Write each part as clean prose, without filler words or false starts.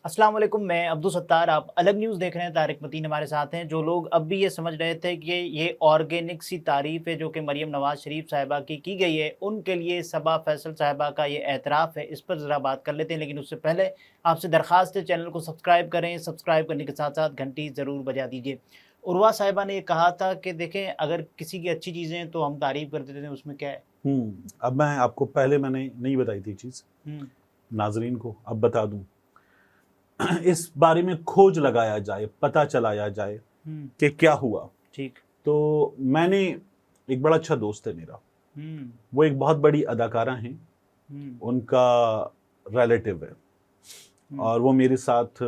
अस्सलाम वालेकुम, मैं अब्दुल सत्तार। आप अलग न्यूज़ देख रहे हैं। तारिक मतीन हमारे साथ हैं। जो लोग अब भी ये समझ रहे थे कि ये ऑर्गेनिक सी तारीफ़ है जो कि मरीम नवाज़ शरीफ साहिबा की गई है, उनके लिए सबा फैसल साहिबा का ये एतराफ़ है। इस पर ज़रा बात कर लेते हैं, लेकिन उससे पहले आपसे दरख्वास्त है चैनल को सब्सक्राइब करें। सब्सक्राइब करने के साथ-साथ घंटी ज़रूर बजा दीजिए। उर्वा साहिबा ने ये कहा था कि देखें, अगर किसी की अच्छी चीज़ें हैं तो हम तारीफ़ कर देते हैं, उसमें क्या है? अब मैं आपको पहले मैंने नहीं बताई थी चीज़, हुँ, नाज़रीन को अब बता दूं। इस बारे में खोज लगाया जाए, पता चलाया जाए हुँ, कि क्या हुआ। ठीक। तो मैंने एक बड़ा अच्छा दोस्त है मेरा, हुँ, वो एक बहुत बड़ी अदाकारा हैं, हुँ, उनका रिलेटिव है हुँ, और वो मेरे साथ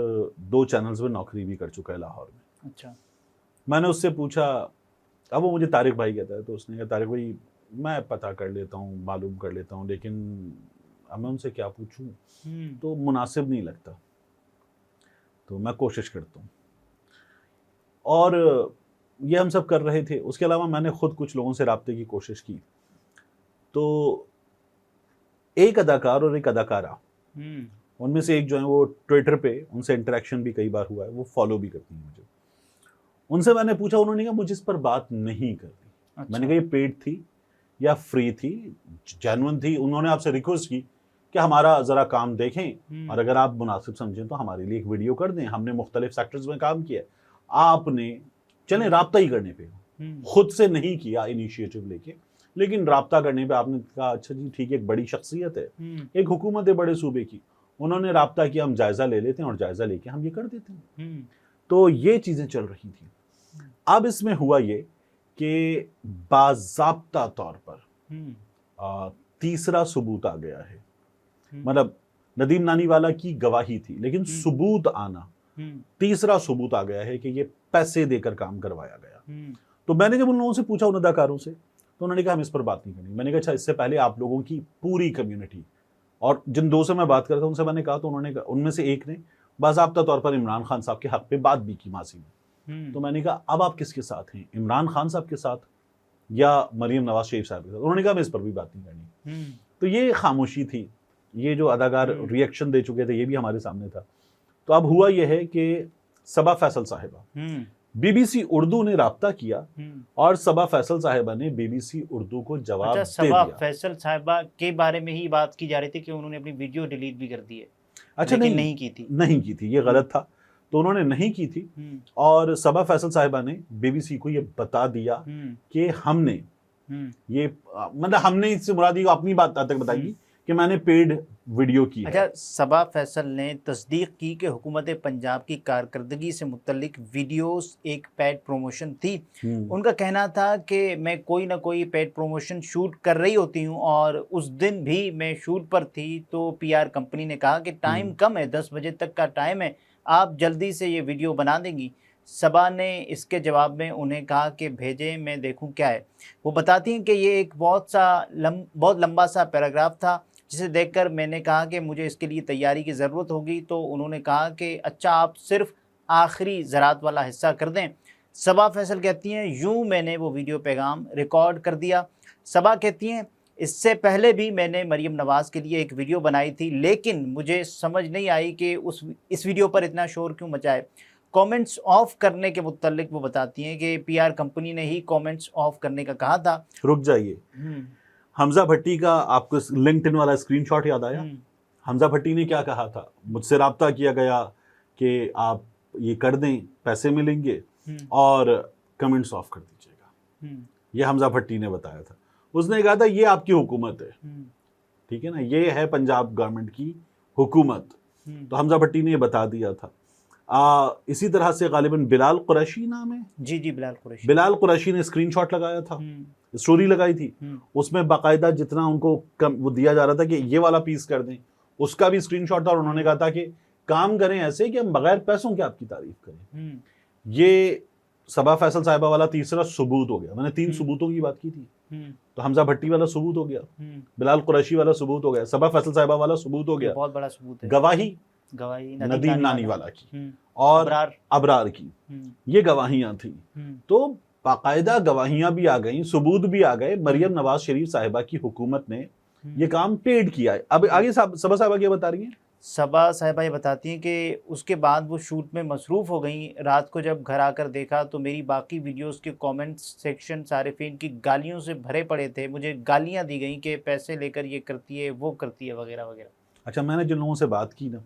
2 चैनल्स में नौकरी भी कर चुका है लाहौर में। अच्छा। मैंने उससे पूछा, अब वो मुझे तारिक भाई कहता है, तो उसने कहा तारिक भाई मैं पता कर लेता हूँ, मालूम कर लेता हूँ, लेकिन अब मैं उनसे क्या पूछूँ, हुँ, तो मुनासिब नहीं लगता। तो मैं कोशिश करता हूँ और ये हम सब कर रहे थे। उसके अलावा मैंने खुद कुछ लोगों से राब्ते की कोशिश की। तो एक अदाकार और एक अदाकारा, हुँ, उनमें से एक जो है वो ट्विटर पे उनसे इंटरेक्शन भी कई बार हुआ है, वो फॉलो भी करती हैं मुझे। उनसे मैंने पूछा, उन्होंने कहा मुझे इस पर बात नहीं करनी। मैंने अच्छा। कहा ये पेड थी या फ्री थी, जेन्युइन थी? उन्होंने आपसे रिक्वेस्ट की कि हमारा ज़रा काम देखें और हुँ, अगर आप मुनासिब समझें तो हमारे लिए एक वीडियो कर दें, हमने मुख्तलिफ सेक्टर्स में काम किया है। आपने चलें हुँ, राब्ता ही करने पे, हुँ, खुद से नहीं किया इनिशिएटिव लेके, लेकिन राब्ता करने पे आपने कहा अच्छा जी ठीक है, एक बड़ी शख्सियत है, हुँ, एक हुकूमत है बड़े सूबे की, उन्होंने राब्ता किया, हम जायज़ा ले लेते हैं और जायज़ा लेके हम ये कर देते हैं। हुँ, तो ये चीज़ें चल रही थी। हुँ, अब इसमें हुआ ये कि बाज़ाब्ता तौर पर हुँ, अ, तीसरा सबूत आ गया है। हुँ, मतलब नदीम नानीवाला की गवाही थी, लेकिन हुँ, सबूत आना, हुँ, तीसरा सबूत आ गया है कि ये पैसे देकर काम करवाया गया। हुँ, तो मैंने जब उन लोगों से पूछा, उन अदाकारों से, तो उन्होंने कहा हम इस पर बात नहीं करनी। मैंने कहा अच्छा, इससे पहले आप लोगों की पूरी कम्युनिटी और जिन 2 से मैं बात कर रहा था उनसे मैंने कहा, तो उन्होंने कहा, उनमें से एक ने बाज़ाब्ता तौर पर इमरान खान साहब के हक पे बात भी की मासी में। हुँ, तो मैंने कहा अब आप किसके साथ हैं, इमरान खान साहब के साथ या मरीम नवाज शरीफ साहब के साथ? उन्होंने कहा मैं इस पर भी बात नहीं करनी। हुँ, तो ये खामोशी थी। ये जो अदाकार हुँ, रिएक्शन दे चुके थे, ये भी हमारे सामने था। तो अब हुआ ये है कि सबा फैसल साहिबा, हुँ, बीबीसी उर्दू ने राब्ता किया हुँ। और सबा फैसल साहिबा ने बीबीसी उर्दू को अच्छा, जवाब दे सबा दिया। फैसल साहिबा के बारे में ही बात की जा रही थी कि उन्होंने अपनी वीडियो डिलीट भी कर दी है, अच्छा लेकिन नहीं, नहीं की थी। नहीं की थी, ये हुँ, गलत था। तो उन्होंने नहीं की थी हुँ, और सबा फैसल साहिबा ने बीबीसी को ये बता दिया हुँ, कि हमने हुँ, ये मतलब हमने इससे मुराद ये अपनी बात तक हुँ। बताएगी कि मैंने पेड वीडियो की है। अच्छा, सबा फैसल ने तस्दीक की कि हुकूमत पंजाब की कारकर्दगी से मुतल्लिक वीडियोज़ एक पेड प्रमोशन थी। हुँ, उनका कहना था कि मैं कोई ना कोई पेड प्रमोशन शूट कर रही होती हूँ और उस दिन भी मैं शूट पर थी, तो पीआर कंपनी ने कहा कि टाइम हुँ, कम है, 10 बजे तक का टाइम है, आप जल्दी से ये वीडियो बना देंगी। सबा ने इसके जवाब में उन्हें कहा कि भेजें, मैं देखूँ क्या है। वो बताती हैं कि ये एक बहुत लंबा सा पैराग्राफ था, जिसे देखकर मैंने कहा कि मुझे इसके लिए तैयारी की ज़रूरत होगी, तो उन्होंने कहा कि अच्छा, आप सिर्फ़ आखिरी ज़रात वाला हिस्सा कर दें। सबा फैसल कहती हैं यूँ मैंने वो वीडियो पैगाम रिकॉर्ड कर दिया। सबा कहती हैं इससे पहले भी मैंने मरीम नवाज़ के लिए एक वीडियो बनाई थी, लेकिन मुझे समझ नहीं आई कि उस इस वीडियो पर इतना शोर क्यों मचा है। कमेंट्स ऑफ करने के मुत्तल्लिक वो बताती हैं कि पीआर कंपनी ने ही कमेंट्स ऑफ करने का कहा था। रुक जाइए। हुँ, हमज़ा भट्टी का आपको लिंक्डइन वाला स्क्रीनशॉट याद आया? हुँ, हमज़ा भट्टी ने क्या कहा था? मुझसे राब्ता किया गया कि आप ये कर दें, पैसे मिलेंगे हुँ, और कमेंट्स ऑफ कर दीजिएगा। हुँ, ये हमज़ा भट्टी ने बताया था। उसने कहा था ये आपकी हुकूमत है, हुँ, ठीक है ना? ये है पंजाब गवर्नमेंट की हुकूमत। हुँ। तो हमज़ा भट्टी ने ये बता दिया था। इसी तरह से गालिबन बिलाल कुरैशी नाम है? जी, जी, बिलाल कुरैशी। बिलाल कुरैशी ने स्क्रीनशॉट लगाया था, हुँ, स्टोरी लगाई थी। हुँ, उसमें बाकायदा जितना उनको वो दिया जा रहा था कि ये वाला पीस कर दें, उसका भी स्क्रीनशॉट था और उन्होंने हुँ, कहा था कि काम करें ऐसे कि हम बगैर पैसों के आपकी तारीफ करें। हुँ, ये सबा फैसल साहिबा वाला तीसरा सबूत हो गया। मैंने 3 हुँ, सबूतों की बात की थी। हुँ, तो हमज़ा भट्टी वाला सबूत हो गया, हुँ। बिलाल कुरैशी वाला सबूत हो गया, सबा फैसल साहिबा वाला सबूत हो ये गया, बहुत बड़ा सबूत है। गवाही गवाही नदीम नदीम नानी वाला। नानीवाला की हुँ, और अबरार। अबरार की, हुँ, ये गवाहियां थी। हुँ, तो बाकायदा गवाहियां भी आ गई, सबूत भी आ गए, हुँ, मरियम नवाज शरीफ साहिबा की हुकूमत ने ये हुँ, काम पेड किया है। अब हुँ। आगे सबा साहिबा क्या बता रही हैं? सबा साहिबा ये बताती हैं कि उसके बाद वो शूट में मसरूफ़ हो गई। रात को जब घर आकर देखा तो मेरी बाकी वीडियोस के कमेंट सेक्शन सारिफिन की गालियों से भरे पड़े थे। मुझे गालियां दी गई कि पैसे लेकर ये करती है, वो करती है, वगैरह वगैरह। अच्छा, मैंने जिन लोगों से बात की ना,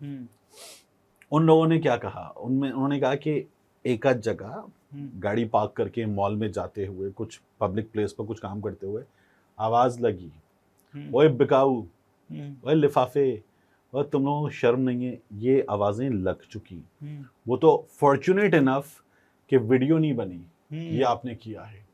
उन लोगों ने क्या कहा, उन्होंने कहा कि एक आध जगह गाड़ी पार्क करके मॉल में जाते हुए, कुछ पब्लिक प्लेस पर कुछ काम करते हुए आवाज़ लगी, ओए बिकाऊ, ओए लिफाफे, और तुम लोगों को शर्म नहीं है, ये आवाज़ें लग चुकी। वो तो फॉर्चुनेट इनफ कि वीडियो नहीं बनी, ये आपने किया है,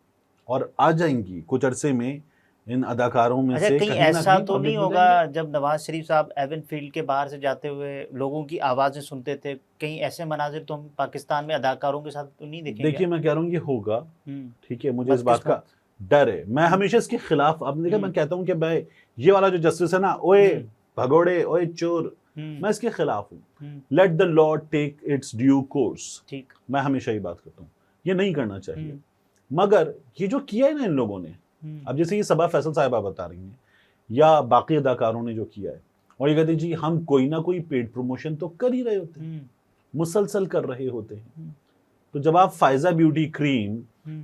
और आ जाएंगी कुछ अरसे में इन अदाकारों में से कहीं ऐसा तो नहीं होगा जब नवाज शरीफ साहब एवन फील्ड के बाहर से जाते हुए लोगों की आवाज़ें सुनते थे, कहीं ऐसे मनाजिर तो हम पाकिस्तान में अदाकारों के साथ तो नहीं देखेंगे? देखिए, मैं कह रहा हूँ ये होगा, ठीक है, मुझे इस बात का डर है। मैं हमेशा इसके खिलाफ, आपने देखा, मैं कहता हूँ कि भाई ये वाला जो जस्टिस है ना, ओए भगोड़े, ओए चोर, मैं इसके खिलाफ हूँ। Let the law take its due course, ठीक, मैं हमेशा ही बात करता हूँ, ये नहीं करना चाहिए। मगर ये जो किया है ना इन लोगों ने, अब जैसे ये सबा फैसल साहिबा बता रही हैं या बाकी अदाकारों ने जो किया है, और ये कहते हैं जी हम कोई ना कोई पेड प्रमोशन तो कर ही रहे होते हैं, मुसलसल कर रहे होते हैं। तो जब आप फायजा ब्यूटी क्रीम,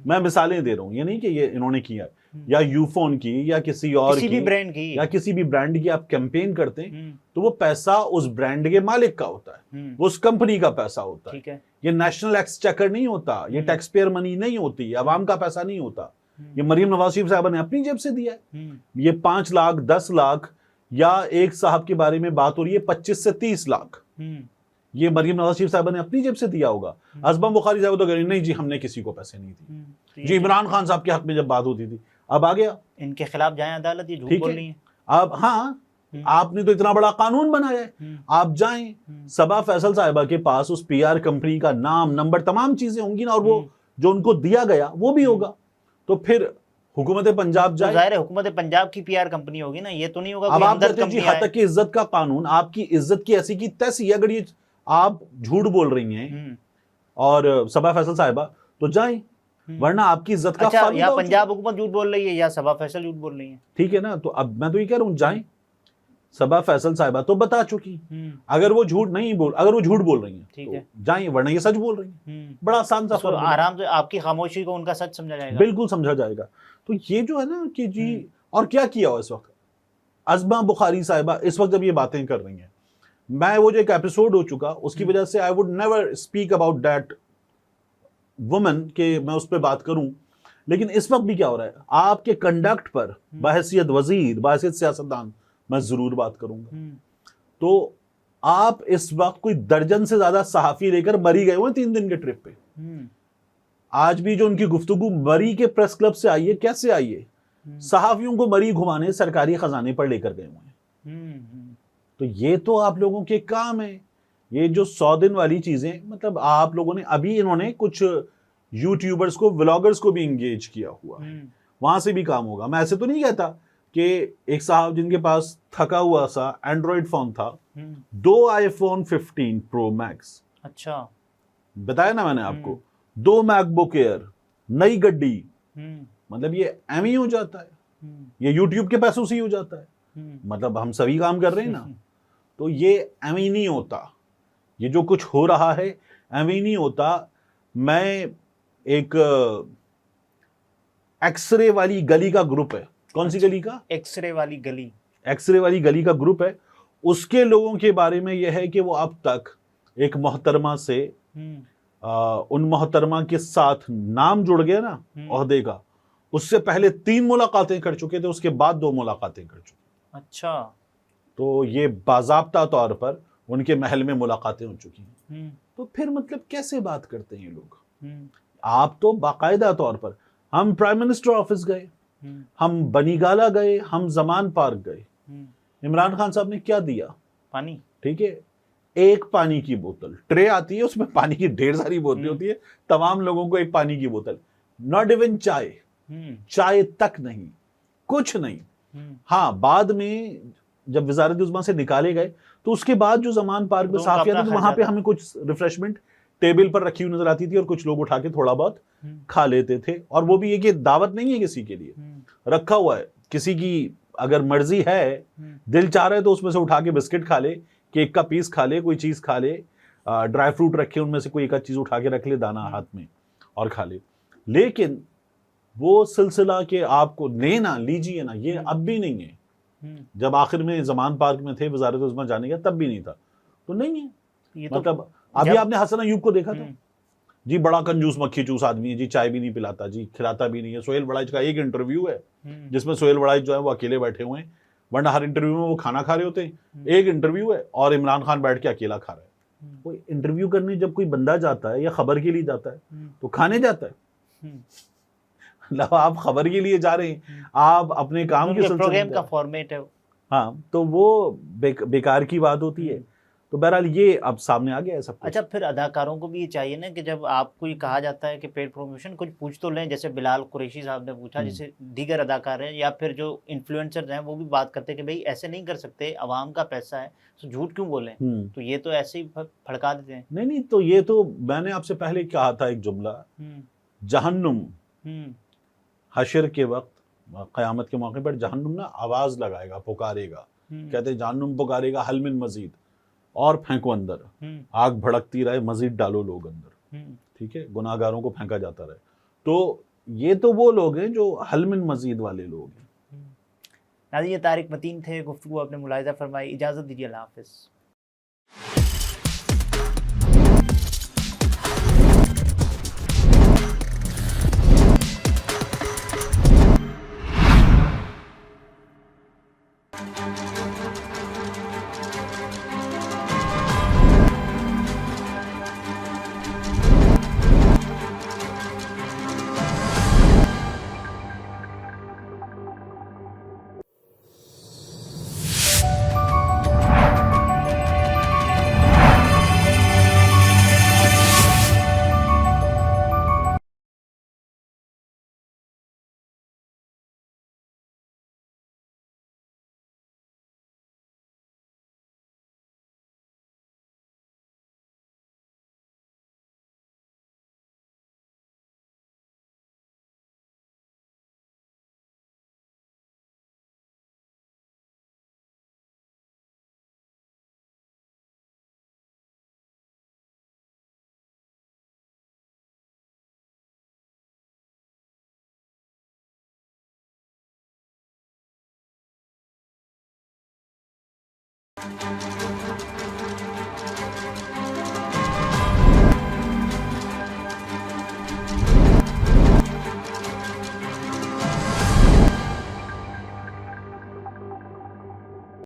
मैं मिसालें दे रहा हूँ, ये नहीं कि ये इन्होंने किया, या यूफोन की या किसी और किसी भी ब्रांड की, या किसी भी ब्रांड की आप कैंपेन करते हैं, तो वो पैसा उस ब्रांड के मालिक का होता है, वो उस कंपनी का पैसा होता है। ये नेशनल एक्सचेकर नहीं होता, ये टैक्स पेयर मनी नहीं होती, आवाम का पैसा नहीं होता। ये मरीम नवाज शरीफ साहब ने अपनी जेब से दिया है। ये 5 लाख 10 लाख या एक साहब के बारे में बात हो रही है 25 से 30 लाख, ये मरीम नवाज शरीफ साहब ने अपनी जेब से दिया होगा। असमा बुखारी साहब तो कह रही नहीं जी हमने किसी को पैसे नहीं दिए। जी इमरान खान साहब के हक में जब बात होती थी, अब आ गया इनके खिलाफ जाए अदालत, ये झूठ बोल रही है। अब हाँ, आपने तो इतना बड़ा कानून बनाया है, आप जाएं, सबा फैसल साहिबा के पास उस पीआर कंपनी का नाम, नंबर, तमाम चीजें होंगी ना, और वो जो उनको दिया गया वो भी होगा, तो फिर हुकूमत पंजाब जाए, जाहिर है हुकूमत पंजाब की पीआर कंपनी होगी ना, ये तो नहीं होगा। अब आप कहते हैं जी हद तक की इज्जत का कानून, आपकी इज्जत की ऐसी की तैसी, अगर ये आप झूठ बोल रही हैं और सबा फैसल साहिबा, तो जाएं, वरना आपकी इज्जत का फायदा। या पंजाब हुकूमत झूठ बोल रही है या सबा फैसल झूठ बोल रही है, ठीक है ना। तो अब मैं तो ये कह रहा हूं, जाएं, सबा फैसल साहिबा तो बता चुकी, अगर वो झूठ नहीं बोल, अगर वो झूठ बोल रही हैं, ठीक है, तो जाएं, वरना ये सच बोल रही हैं। बड़ा आसान सा फर्क, आराम से आपकी खामोशी को उनका सच समझा जाएगा, बिल्कुल समझा जाएगा। तो ये जो है ना कि जी, और क्या किया हो इस वक्त असमा बुखारी साहिबा, इस वक्त जब ये बातें कर रही हैं, मैं वो जो एक एपिसोड हो चुका उसकी वजह से I would never speak about that woman के मैं उस पर बात करूं, लेकिन इस वक्त भी क्या हो रहा है, आपके कंडक्ट पर बहैसियत वजीर, बहैसियत सियासतदान मैं जरूर बात करूंगा। तो आप इस वक्त कोई दर्जन से ज्यादा सहाफी लेकर मरी गए हुए 3 दिन के ट्रिप पे। आज भी जो उनकी गुफ्तगू मरी के प्रेस क्लब से आई है, कैसे आई है, सहाफियों को मरी घुमाने सरकारी खजाने पर लेकर गए हुए हैं। तो ये तो आप लोगों के काम है, ये जो 100 दिन वाली चीजें, मतलब आप लोगों ने, अभी इन्होंने कुछ यूट्यूबर्स को, व्लॉगर्स को भी इंगेज किया हुआ है, वहां से भी काम होगा। मैं ऐसे तो नहीं कहता कि एक साहब जिनके पास थका हुआ सा एंड्रॉइड फोन था, 2 iPhone 15 Pro Max, अच्छा बताया ना मैंने आपको, 2 MacBook Air, नई गड्डी, मतलब ये एम ही हो जाता है, ये यूट्यूब के पैसों से ही हो जाता है, मतलब हम सभी काम कर रहे हैं ना, तो ये एम ही नहीं होता, ये जो कुछ हो रहा है एम ही नहीं होता। मैं एक एक्सरे वाली गली का ग्रुप है, कौन सी गली का, एक्सरे वाली गली, एक्सरे वाली गली का ग्रुप है, उसके लोगों के बारे में यह है कि वो अब तक एक मोहतरमा से उन मोहतरमा के साथ नाम जुड़ गया ना ओहदे का, उससे पहले 3 मुलाकातें कर चुके थे, उसके बाद 2 मुलाकातें कर चुके। अच्छा, तो ये बाज़ाब्ता तौर पर उनके महल में मुलाकातें हो चुकी हैं। तो फिर मतलब कैसे बात करते हैं ये लोग। आप तो बाकायदा तौर पर, हम प्राइम मिनिस्टर ऑफिस गए, हम बनीगाला गए, हम जमान पार्क गए, इमरान खान साहब ने क्या दिया, पानी, ठीक है, एक पानी की बोतल, ट्रे आती है उसमें पानी की ढेर सारी बोतलें होती है, तमाम लोगों को एक पानी की बोतल, नॉट इवन चाय, चाय तक नहीं, कुछ नहीं। हाँ, बाद में जब वजारत उज़्मा से निकाले गए तो उसके बाद जो जमान पार्क में साफिया था, तो वहां पे हमें कुछ रिफ्रेशमेंट टेबल पर रखी हुई नजर आती थी और कुछ लोग उठा के थोड़ा बहुत खा लेते थे, और वो भी ये कि दावत नहीं है किसी के लिए, रखा हुआ है, किसी की अगर मर्जी है, दिल चाह रहा है तो उसमें से उठा के बिस्किट खा ले, केक का पीस खा ले, कोई चीज़ खा ले, ड्राई फ्रूट रखे उनमें से कोई एक आध चीज़ उठा के रख ले दाना हाथ में और खा ले। लेकिन वो सिलसिला कि आपको लेना लीजिए ना, ये अब भी नहीं है। जब आखिर में जमान पार्क में थे वजारत उज़्मा जाने का, तब भी नहीं था, तो नहीं है। ये तो मतलब अभी आपने हसन अयूब को देखा था जी, बड़ा कंजूस मक्खी चूस आदमी है जी, चाय भी नहीं पिलाता जी, खिलाता भी नहीं है। सोहेल वड़ाइच का एक इंटरव्यू है जिसमें सोहेल वड़ाइच जो है वो अकेले बैठे हुए हैं, वरना हर इंटरव्यू में वो खाना खा रहे होते हैं। एक इंटरव्यू है और इमरान खान बैठ के अकेला खा रहा है। वो इंटरव्यू करने जब कोई बंदा जाता है या खबर के लिए जाता है तो खाने जाता है। मतलब आप खबर के लिए जा रहे हैं, आप अपने काम के प्रोग्राम का फॉर्मेट है। हाँ, तो वो बेकार की बात होती है। तो बहरहाल ये अब सामने आ गया है सब कुछ। अच्छा, फिर अदाकारों को भी ये चाहिए ना कि जब आपको ये कहा जाता है कि पेड प्रमोशन, कुछ पूछ तो लें। जैसे बिलाल कुरैशी साहब ने पूछा, जैसे दीगर अदाकार हैं या फिर जो इन्फ्लुएंसर्स हैं वो भी बात करते हैं कि भाई ऐसे नहीं कर सकते, अवाम का पैसा है तो झूठ क्यों बोलें। तो ये तो ऐसे ही फड़का देते हैं। नहीं, तो ये तो मैंने आपसे पहले कहा था एक जुमला, जहन्नुम हशर के वक्त, क़यामत के मौके पर जहन्नुम ना आवाज लगाएगा, पुकारेगा, कहते जहन्नुम पुकारेगा हल मिन मजीद, और फेंको अंदर, आग भड़कती रहे, मजीद डालो लोग अंदर। ठीक है, गुनाहगारों को फेंका जाता रहे। तो ये तो वो लोग हैं जो हल मिन मजीद वाले लोग हैं। नाज़रीन, ये तारिक मतीन थे, गुफ्तगू आपने मुलाहिज़ा फरमाई। इजाज़त दीजिए, अल्लाह हाफ़िज़।